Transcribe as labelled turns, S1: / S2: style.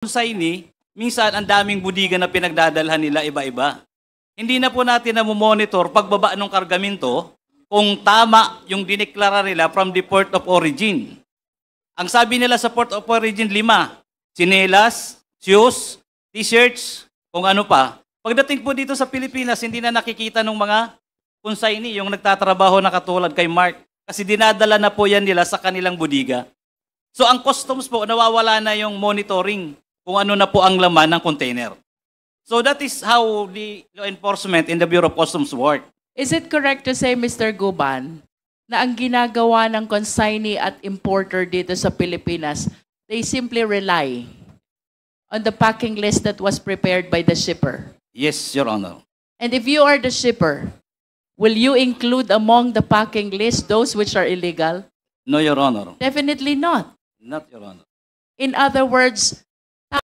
S1: consignee, minsan ang daming budiga na pinagdadalhan nila iba-iba. Hindi na po natin na monitor pagbaba ng kargamento kung tama yung dineklara nila from the port of origin. Ang sabi nila sa port of origin, 5. Tsinelas, shoes, t-shirts, kung ano pa. Pagdating po dito sa Pilipinas, hindi na nakikita ng mga consignee, yung nagtatrabaho na katulad kay Mark. Kasi dinadala na po yan nila sa kanilang budiga. So ang customs po, nawawala na yung monitoring kung ano na po ang laman ng container. So that is how the law enforcement in the Bureau of Customs work.
S2: Is it correct to say, Mr. Guban, na ang ginagawa ng consignee at importer dito sa Pilipinas, they simply rely on the packing list that was prepared by the shipper?
S1: Yes, Your Honor.
S2: And if you are the shipper, will you include among the packing list those which are illegal?
S1: No, Your Honor.
S2: Definitely not.
S1: Not, Your Honor.
S2: In other words,